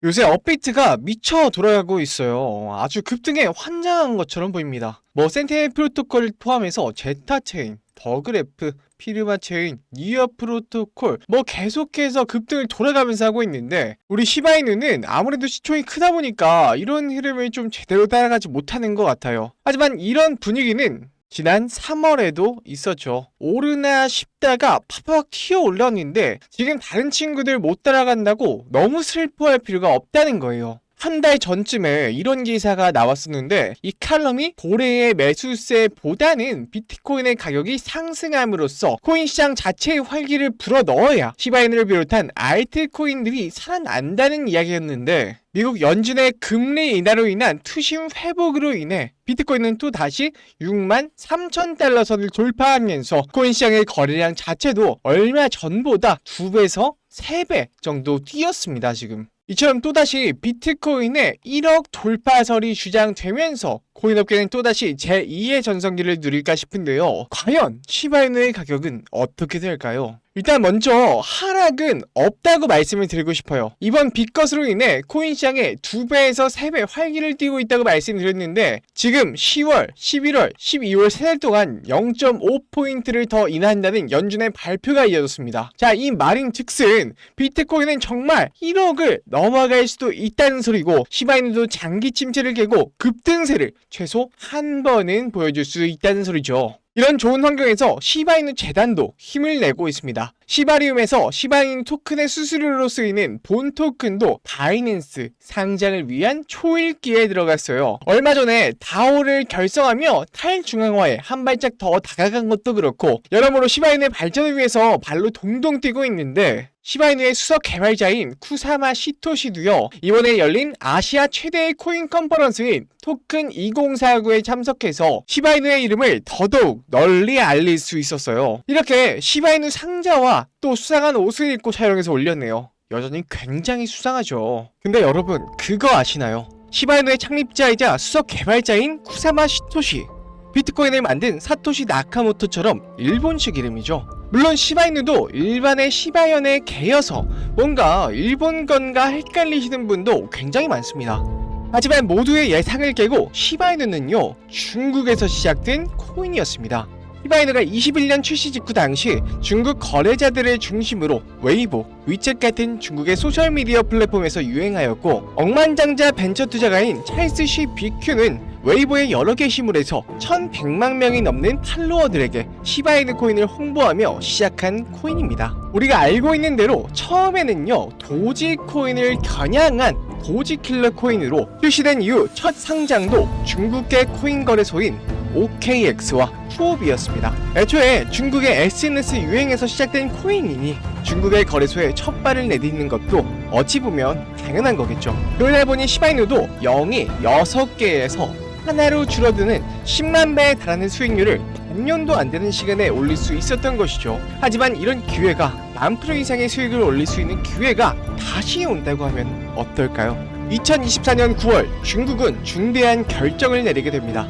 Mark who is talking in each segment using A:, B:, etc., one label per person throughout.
A: 요새 업비트가 미쳐 돌아가고 있어요. 아주 급등에 환장한 것처럼 보입니다. 센티넬 프로토콜을 포함해서 제타 체인, 더그래프, 피르마 체인, 니어 프로토콜 계속해서 급등을 돌아가면서 하고 있는데, 우리 시바이누는 아무래도 시총이 크다 보니까 이런 흐름을 좀 제대로 따라가지 못하는 것 같아요. 하지만 이런 분위기는 지난 3월에도 있었죠. 오르나 싶다가 팍팍 튀어 올랐는데 지금 다른 친구들 못 따라간다고 너무 슬퍼할 필요가 없다는 거예요. 한 달 전쯤에 이런 기사가 나왔었는데, 이 칼럼이 고래의 매수세보다는 비트코인의 가격이 상승함으로써 코인 시장 자체의 활기를 불어넣어야 시바이누를 비롯한 알트코인들이 살아난다는 이야기였는데, 미국 연준의 금리 인하로 인한 투심 회복으로 인해 비트코인은 또 다시 6만 3천 달러 선을 돌파하면서 코인 시장의 거래량 자체도 얼마 전보다 2배에서 3배 정도 뛰었습니다. 지금 이처럼 또다시 비트코인의 1억 돌파설이 주장되면서 코인업계는 또다시 제2의 전성기를 누릴까 싶은데요. 과연 시바이누의 가격은 어떻게 될까요? 일단 먼저 하락은 없다고 말씀을 드리고 싶어요. 이번 빅컷으로 인해 코인 시장에 2배에서 3배 활기를 띠고 있다고 말씀드렸는데, 지금 10월, 11월, 12월 3달 동안 0.5포인트를 더 인하한다는 연준의 발표가 이어졌습니다. 자, 이 말인 즉슨 비트코인은 정말 1억을 넘어갈 수도 있다는 소리고, 시바이누도 장기 침체를 깨고 급등세를 최소 한 번은 보여줄 수 있다는 소리죠. 이런 좋은 환경에서 시바이누 재단도 힘을 내고 있습니다. 시바리움에서 시바이누 토큰의 수수료로 쓰이는 본 토큰도 바이낸스 상장을 위한 초읽기에 들어갔어요. 얼마 전에 다오를 결성하며 탈중앙화에 한 발짝 더 다가간 것도 그렇고, 여러모로 시바이누의 발전을 위해서 발로 동동 뛰고 있는데, 시바이누의 수석 개발자인 쿠사마 시토시도요, 이번에 열린 아시아 최대의 코인 컨퍼런스인 토큰 2049에 참석해서 시바이누의 이름을 더더욱 널리 알릴 수 있었어요. 이렇게 시바이누 상자와 또 수상한 옷을 입고 촬영해서 올렸네요. 여전히 굉장히 수상하죠. 근데 여러분, 그거 아시나요? 시바이누의 창립자이자 수석 개발자인 쿠사마 시토시, 비트코인을 만든 사토시 나카모토처럼 일본식 이름이죠. 물론 시바이누도 일반의 시바연의 개여서 뭔가 일본 건가 헷갈리시는 분도 굉장히 많습니다. 하지만 모두의 예상을 깨고 시바이누는요, 중국에서 시작된 코인이었습니다. 시바이누가 21년 출시 직후 당시 중국 거래자들을 중심으로 웨이보, 위챗 같은 중국의 소셜미디어 플랫폼에서 유행하였고, 억만장자 벤처 투자가인 찰스 시 비큐는 웨이보의 여러 게시물에서 1100만 명이 넘는 팔로워들에게 시바이누 코인을 홍보하며 시작한 코인입니다. 우리가 알고 있는 대로 처음에는요, 도지 코인을 겨냥한 도지킬러 코인으로 출시된 이후 첫 상장도 중국계 코인 거래소인 OKX와 후업이었습니다. 애초에 중국의 SNS 유행에서 시작된 코인이니 중국의 거래소에 첫 발을 내딛는 것도 어찌 보면 당연한 거겠죠. 그러다 보니 시바이누도 0이 6개에서 하나로 줄어드는 10만 배에 달하는 수익률을 반년도 안 되는 시간에 올릴 수 있었던 것이죠. 하지만 이런 기회가 10,000% 이상의 수익을 올릴 수 있는 기회가 다시 온다고 하면 어떨까요? 2024년 9월 중국은 중대한 결정을 내리게 됩니다.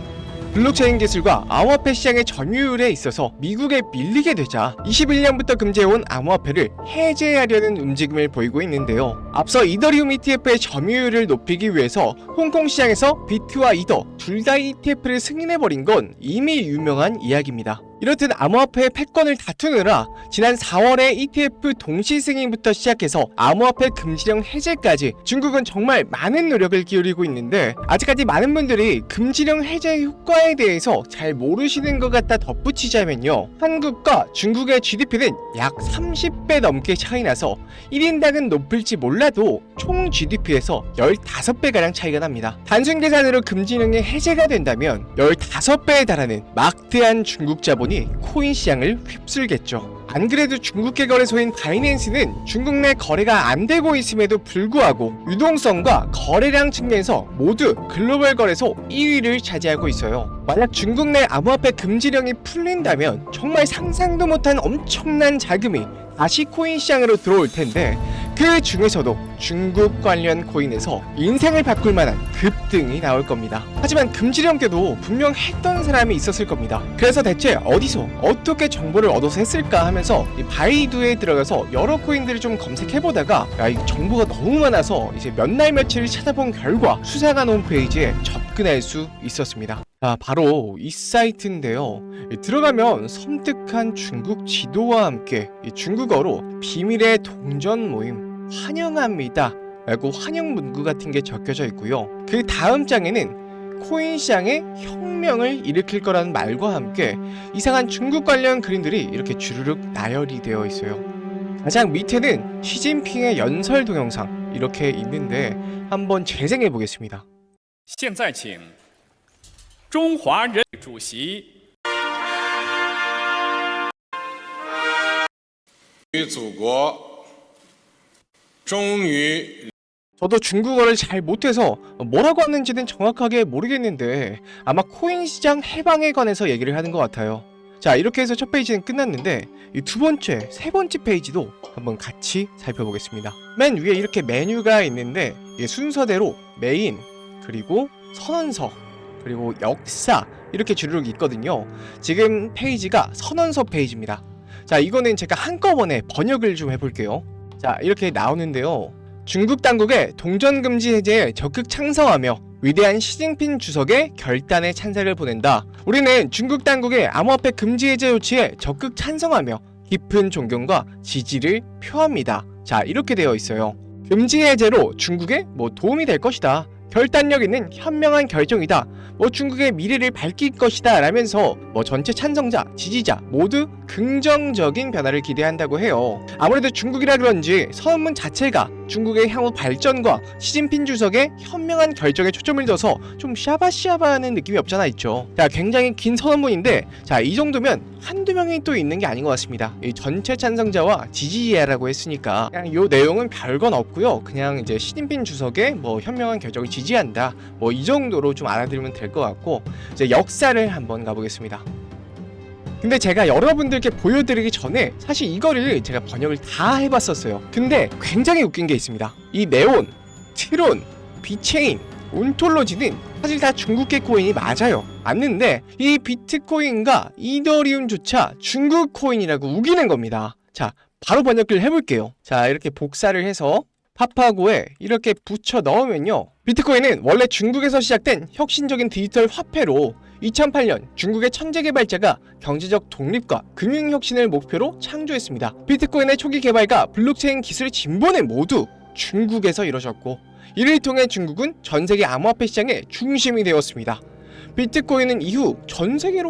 A: 블록체인 기술과 암호화폐 시장의 점유율에 있어서 미국에 밀리게 되자 21년부터 금지해온 암호화폐를 해제하려는 움직임을 보이고 있는데요. 앞서 이더리움 ETF의 점유율을 높이기 위해서 홍콩 시장에서 비트와 이더 둘 다 ETF를 승인해버린 건 이미 유명한 이야기입니다. 이렇듯 암호화폐의 패권을 다투느라 지난 4월에 ETF 동시 승인부터 시작해서 암호화폐 금지령 해제까지 중국은 정말 많은 노력을 기울이고 있는데, 아직까지 많은 분들이 금지령 해제 효과에 대해서 잘 모르시는 것 같다 덧붙이자면요, 한국과 중국의 GDP는 약 30배 넘게 차이나서 1인당은 높을지 몰라도 총 GDP에서 15배가량 차이가 납니다. 단순 계산으로 금지령이 해제가 된다면 15배에 달하는 막대한 중국 자본이 코인 시장을 휩쓸겠죠. 안 그래도 중국계 거래소인 바이낸스는 중국 내 거래가 안 되고 있음에도 불구하고 유동성과 거래량 측면에서 모두 글로벌 거래소 1위를 차지하고 있어요. 만약 중국 내 암호화폐 금지령이 풀린다면 정말 상상도 못한 엄청난 자금이 다시 코인 시장으로 들어올 텐데, 그 중에서도 중국 관련 코인에서 인생을 바꿀 만한 급등이 나올 겁니다. 하지만 금지령께도 분명 했던 사람이 있었을 겁니다. 그래서 대체 어디서 어떻게 정보를 얻어서 했을까 하면서 이 바이두에 들어가서 여러 코인들을 좀 검색해보다가 야, 이 정보가 너무 많아서 이제 몇 날 며칠을 찾아본 결과 수상한 홈페이지에 접근할 수 있었습니다. 바로 이 사이트인데요. 들어가면 섬뜩한 중국 지도와 함께 중국어로 비밀의 동전 모임 환영합니다 라고 환영 문구 같은 게 적혀져 있고요. 그 다음 장에는 코인 시장에 혁명을 일으킬 거라는 말과 함께 이상한 중국 관련 그림들이 이렇게 주르륵 나열이 되어 있어요. 가장 밑에는 시진핑의 연설 동영상 이렇게 있는데 한번 재생해 보겠습니다.
B: 现在请中华人民主席
C: 与祖国终于
A: 저도 중국어를 잘 못해서 뭐라고 하는지는 정확하게 모르겠는데 아마 코인 시장 해방에 관해서 얘기를 하는 것 같아요. 자, 이렇게 해서 첫 페이지는 끝났는데 이 두 번째, 세 번째 페이지도 한번 같이 살펴보겠습니다. 맨 위에 이렇게 메뉴가 있는데 이게 순서대로 메인, 그리고 선언서, 그리고 역사 이렇게 주르륵 있거든요. 지금 페이지가 선언서 페이지입니다. 자, 이거는 제가 한꺼번에 번역을 좀 해볼게요. 자, 이렇게 나오는데요. 중국 당국의 동전 금지 해제에 적극 찬성하며 위대한 시진핑 주석의 결단에 찬사를 보낸다. 우리는 중국 당국의 암호화폐 금지 해제 조치에 적극 찬성하며 깊은 존경과 지지를 표합니다. 자, 이렇게 되어 있어요. 금지 해제로 중국에 도움이 될 것이다. 결단력 있는 현명한 결정이다. 중국의 미래를 밝힐 것이다 라면서 전체 찬성자, 지지자 모두 긍정적인 변화를 기대한다고 해요. 아무래도 중국이라 그런지 선언문 자체가 중국의 향후 발전과 시진핑 주석의 현명한 결정에 초점을 둬서 좀 샤바샤바하는 느낌이 없잖아 있죠. 자, 굉장히 긴 선언문인데 자, 이 정도면 한두 명이 또 있는 게 아닌 것 같습니다. 이 전체 찬성자와 지지자라고 했으니까 그냥 요 내용은 별건 없고요. 그냥 이제 시진핑 주석의 현명한 결정을 지지한다. 이 정도로 좀 알아들으면 될 것 같고 이제 역사를 한번 가보겠습니다. 근데 제가 여러분들께 보여드리기 전에 사실 이거를 제가 번역을 다 해봤었어요. 근데 굉장히 웃긴 게 있습니다. 이 네온, 트론, 비체인, 온톨로지는 사실 다 중국계 코인이 맞아요. 맞는데 이 비트코인과 이더리움조차 중국 코인이라고 우기는 겁니다. 자, 바로 번역을 해볼게요. 자, 이렇게 복사를 해서 파파고에 이렇게 붙여 넣으면요. 비트코인은 원래 중국에서 시작된 혁신적인 디지털 화폐로 2008년 중국의 천재 개발자가 경제적 독립과 금융 혁신을 목표로 창조했습니다. 비트코인의 초기 개발과 블록체인 기술의 진보는 모두 중국에서 이루어졌고 이를 통해 중국은 전 세계 암호화폐 시장의 중심이 되었습니다. 비트코인은 이후 전 세계로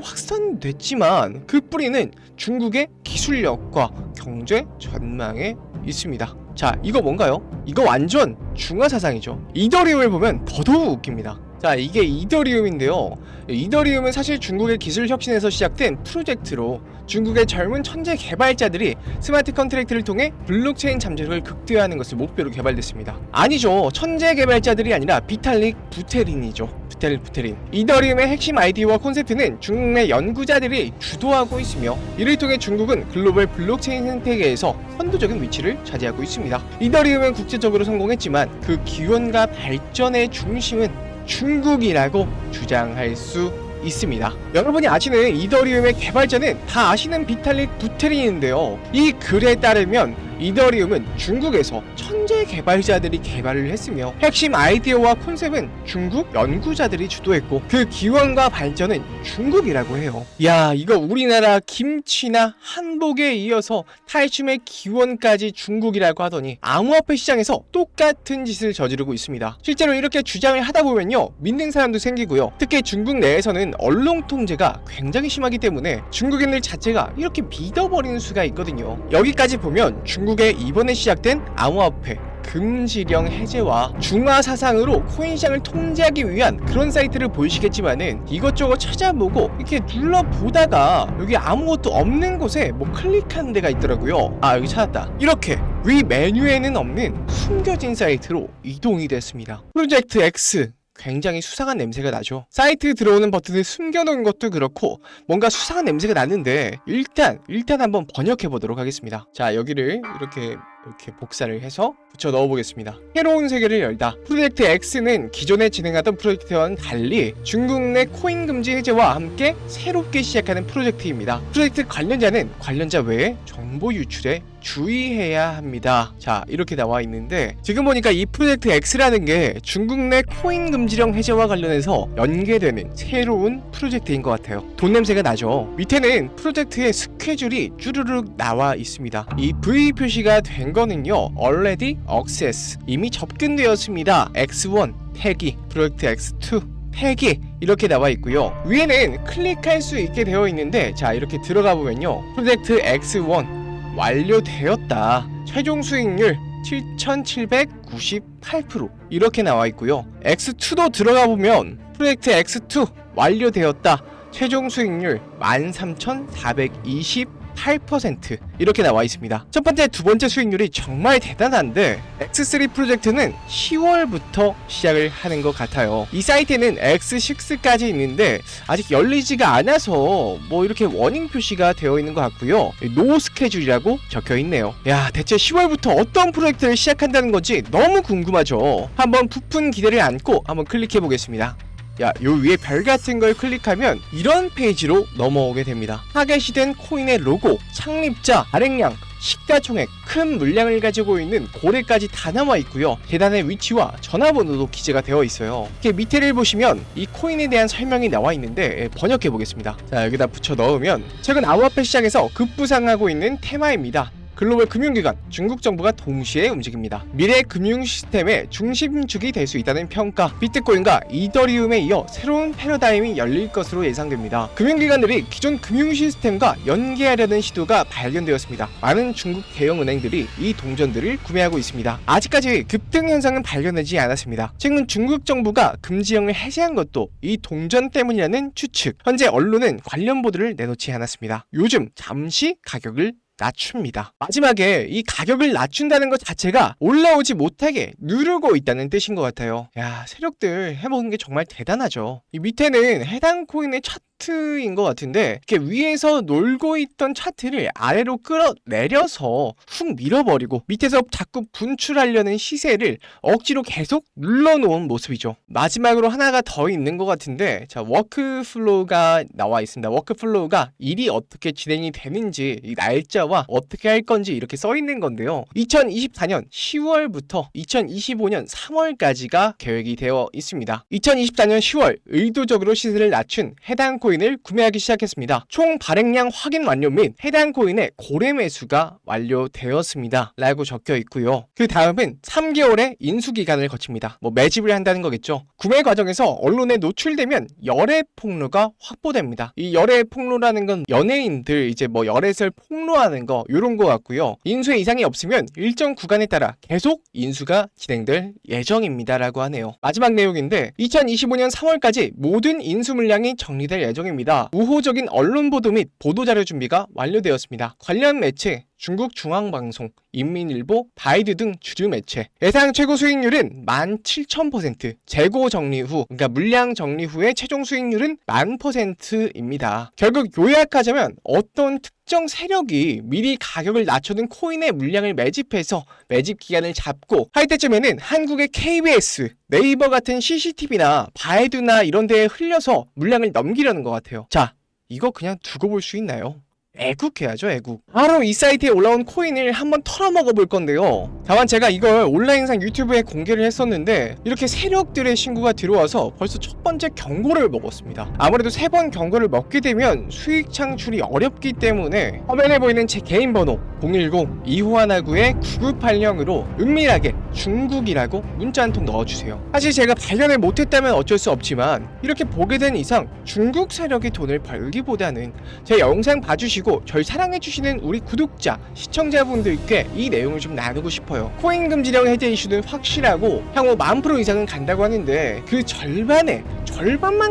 A: 확산됐지만 그 뿌리는 중국의 기술력과 경제 전망에 있습니다. 자, 이거 뭔가요? 이거 완전 중화사상이죠. 이더리움을 보면 더더욱 웃깁니다. 자, 이게 이더리움인데요. 이더리움은 사실 중국의 기술 혁신에서 시작된 프로젝트로 중국의 젊은 천재 개발자들이 스마트 컨트랙트를 통해 블록체인 잠재력을 극대화하는 것을 목표로 개발됐습니다. 아니죠. 천재 개발자들이 아니라 비탈릭 부테린이죠. 부테린. 이더리움의 핵심 아이디어와 콘셉트는 중국 내 연구자들이 주도하고 있으며 이를 통해 중국은 글로벌 블록체인 생태계에서 선도적인 위치를 차지하고 있습니다. 이더리움은 국제적으로 성공했지만 그 기원과 발전의 중심은 중국이라고 주장할 수 있습니다. 여러분이 아시는 이더리움의 개발자는 다 아시는 비탈릭 부테린인데요. 이 글에 따르면 이더리움은 중국에서 천재 개발자들이 개발을 했으며 핵심 아이디어와 콘셉트는 중국 연구자들이 주도했고 그 기원과 발전은 중국이라고 해요. 야, 이거 우리나라 김치나 한복에 이어서 탈춤의 기원까지 중국이라고 하더니 암호화폐 시장에서 똑같은 짓을 저지르고 있습니다. 실제로 이렇게 주장을 하다 보면요, 믿는 사람도 생기고요. 특히 중국 내에서는 언론 통제가 굉장히 심하기 때문에 중국인들 자체가 이렇게 믿어버리는 수가 있거든요. 여기까지 보면 중국의 이번에 시작된 암호화폐 금지령 해제와 중화 사상으로 코인 시장을 통제하기 위한 그런 사이트를 보이시겠지만은 이것저것 찾아보고 이렇게 눌러보다가 여기 아무것도 없는 곳에 클릭하는 데가 있더라고요. 아, 여기 찾았다. 이렇게 위 메뉴에는 없는 숨겨진 사이트로 이동이 됐습니다. 프로젝트 X, 굉장히 수상한 냄새가 나죠. 사이트 들어오는 버튼을 숨겨놓은 것도 그렇고 뭔가 수상한 냄새가 나는데 일단 한번 번역해 보도록 하겠습니다. 자, 여기를 이렇게 이렇게 복사를 해서 붙여 넣어보겠습니다. 새로운 세계를 열다. 프로젝트 X는 기존에 진행하던 프로젝트와는 달리 중국 내 코인 금지 해제와 함께 새롭게 시작하는 프로젝트입니다. 프로젝트 관련자는 관련자 외에 정보 유출에 주의해야 합니다. 자, 이렇게 나와 있는데 지금 보니까 이 프로젝트 X라는 게 중국 내 코인 금지령 해제와 관련해서 연계되는 새로운 프로젝트인 것 같아요. 돈 냄새가 나죠. 밑에는 프로젝트의 스케줄이 쭈르륵 나와 있습니다. 이 V 표시가 된 거는요, already access, 이미 접근되었습니다. X1 태기, 프로젝트 X2 태기 이렇게 나와 있고요. 위에는 클릭할 수 있게 되어 있는데, 자, 이렇게 들어가 보면요, 프로젝트 X1 완료되었다. 최종 수익률 7,798% 이렇게 나와 있고요. X2도 들어가 보면 프로젝트 X2 완료되었다. 최종 수익률 13,428% 이렇게 나와 있습니다. 첫 번째, 두 번째 수익률이 정말 대단한데 X3 프로젝트는 10월부터 시작을 하는 것 같아요. 이 사이트에는 X6까지 있는데 아직 열리지가 않아서 뭐 이렇게 워닝 표시가 되어 있는 것 같고요. 노 스케줄이라고 적혀 있네요. 야, 대체 10월부터 어떤 프로젝트를 시작한다는 건지 너무 궁금하죠. 한번 부푼 기대를 안고 한번 클릭해 보겠습니다. 야, 요 위에 별 같은 걸 클릭하면 이런 페이지로 넘어오게 됩니다. 타겟이된 코인의 로고, 창립자, 발행량, 시가총액, 큰 물량을 가지고 있는 고래까지 다 나와 있고요. 계단의 위치와 전화번호도 기재가 되어 있어요. 이렇게 밑에를 보시면 이 코인에 대한 설명이 나와 있는데 번역해 보겠습니다. 자, 여기다 붙여 넣으면 최근 암호화폐 시장에서 급부상하고 있는 테마입니다. 글로벌 금융기관, 중국 정부가 동시에 움직입니다. 미래 금융 시스템의 중심축이 될 수 있다는 평가, 비트코인과 이더리움에 이어 새로운 패러다임이 열릴 것으로 예상됩니다. 금융기관들이 기존 금융 시스템과 연계하려는 시도가 발견되었습니다. 많은 중국 대형 은행들이 이 동전들을 구매하고 있습니다. 아직까지 급등 현상은 발견되지 않았습니다. 최근 중국 정부가 금지령을 해제한 것도 이 동전 때문이라는 추측. 현재 언론은 관련 보도를 내놓지 않았습니다. 요즘 잠시 가격을 낮춥니다. 마지막에 이 가격을 낮춘다는 것 자체가 올라오지 못하게 누르고 있다는 뜻인 것 같아요. 야, 세력들 해먹은 게 정말 대단하죠. 이 밑에는 해당 코인의 차트인 것 같은데 이렇게 위에서 놀고 있던 차트를 아래로 끌어내려서 훅 밀어버리고 밑에서 자꾸 분출하려는 시세를 억지로 계속 눌러놓은 모습이죠. 마지막으로 하나가 더 있는 것 같은데, 자, 워크플로우가 나와 있습니다. 워크플로우가 일이 어떻게 진행이 되는지, 이 날짜와 어떻게 할 건지 이렇게 써 있는 건데요. 2024년 10월부터 2025년 3월까지가 계획이 되어 있습니다. 2024년 10월 의도적으로 시세를 낮춘 해당 코인을 구매하기 시작했습니다. 총 발행량 확인 완료 및 해당 코인의 고래 매수가 완료되었습니다. 라고 적혀 있고요. 그 다음은 3개월의 인수 기간을 거칩니다. 뭐 매집을 한다는 거겠죠. 구매 과정에서 언론에 노출되면 열애 폭로가 확보됩니다. 이 열애 폭로라는 건 연예인들 이제 뭐 열애설 폭로하는 거 요런 거 같고요. 인수에 이상이 없으면 일정 구간에 따라 계속 인수가 진행될 예정입니다. 라고 하네요. 마지막 내용인데 2025년 3월까지 모든 인수 물량이 정리될 예정입니다. 우호적인 언론 보도 및 보도자료 준비가 완료되었습니다. 관련 매체 중국 중앙방송, 인민일보, 바이드 등 주류 매체. 예상 최고 수익률은 17,000%. 재고 정리 후, 그러니까 물량 정리 후의 최종 수익률은 10,000%입니다. 결국 요약하자면 어떤 특정 세력이 미리 가격을 낮춰둔 코인의 물량을 매집해서 매집 기간을 잡고 할 때쯤에는 한국의 KBS, 네이버 같은 CCTV나 바이두나 이런 데에 흘려서 물량을 넘기려는 것 같아요. 자, 이거 그냥 두고 볼 수 있나요? 애국해야죠, 애국. 바로 이 사이트에 올라온 코인을 한번 털어먹어 볼 건데요. 다만 제가 이걸 온라인상 유튜브에 공개를 했었는데 이렇게 세력들의 신고가 들어와서 벌써 첫 번째 경고를 먹었습니다. 아무래도 3번 경고를 먹게 되면 수익 창출이 어렵기 때문에 화면에 보이는 제 개인 번호 010-2519-9980으로 은밀하게 중국이라고 문자 한 통 넣어주세요. 사실 제가 발견을 못했다면 어쩔 수 없지만 이렇게 보게 된 이상 중국 세력이 돈을 벌기보다는 제 영상 봐주시고 절 사랑해주시는 우리 구독자, 시청자분들께 이 내용을 좀 나누고 싶어요. 코인 금지령 해제 이슈는 확실하고 향후 10,000% 이상은 간다고 하는데 그 절반만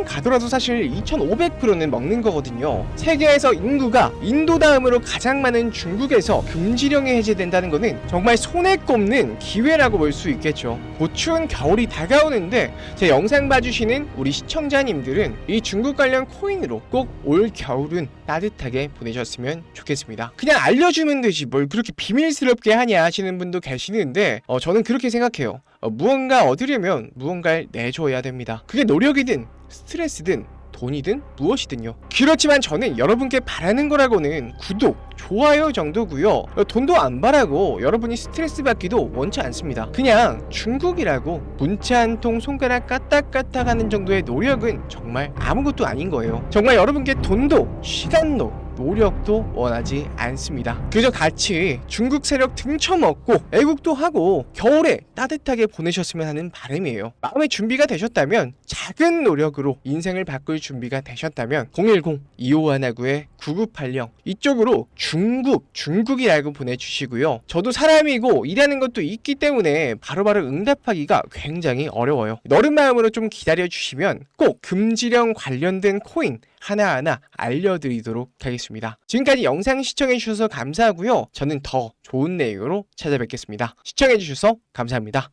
A: 가더라도 사실 2,500%는 먹는 거거든요. 세계에서 인구가 인도 다음으로 가장 많은 중국에서 금지령이 해제된다는 거는 정말 손에 꼽는 기회라고 볼 수 있겠죠. 곧 추운 겨울이 다가오는데 제 영상 봐주시는 우리 시청자님들은 이 중국 관련 코인으로 꼭 올 겨울은 따뜻하게 보내셨으면 보내셨으면 좋겠습니다. 그냥 알려주면 되지 뭘 그렇게 비밀스럽게 하냐 하시는 분도 계시는데 저는 그렇게 생각해요. 무언가 얻으려면 무언가를 내줘야 됩니다. 그게 노력이든 스트레스든 돈이든 무엇이든요. 그렇지만 저는 여러분께 바라는 거라고는 구독, 좋아요 정도고요. 돈도 안 바라고 여러분이 스트레스 받기도 원치 않습니다. 그냥 중국이라고 문자 한 통 손가락 까딱까딱 하는 정도의 노력은 정말 아무것도 아닌 거예요. 정말 여러분께 돈도 시간도 노력도 원하지 않습니다. 그저 같이 중국 세력 등쳐먹고 애국도 하고 겨울에 따뜻하게 보내셨으면 하는 바람이에요. 마음의 준비가 되셨다면, 작은 노력으로 인생을 바꿀 준비가 되셨다면 010-2519-9980 이쪽으로 중국이라고 보내주시고요. 저도 사람이고 일하는 것도 있기 때문에 바로바로 응답하기가 굉장히 어려워요. 너른 마음으로 좀 기다려주시면 꼭 금지령 관련된 코인 하나하나 알려드리도록 하겠습니다. 지금까지 영상 시청해주셔서 감사하고요. 저는 더 좋은 내용으로 찾아뵙겠습니다. 시청해주셔서 감사합니다.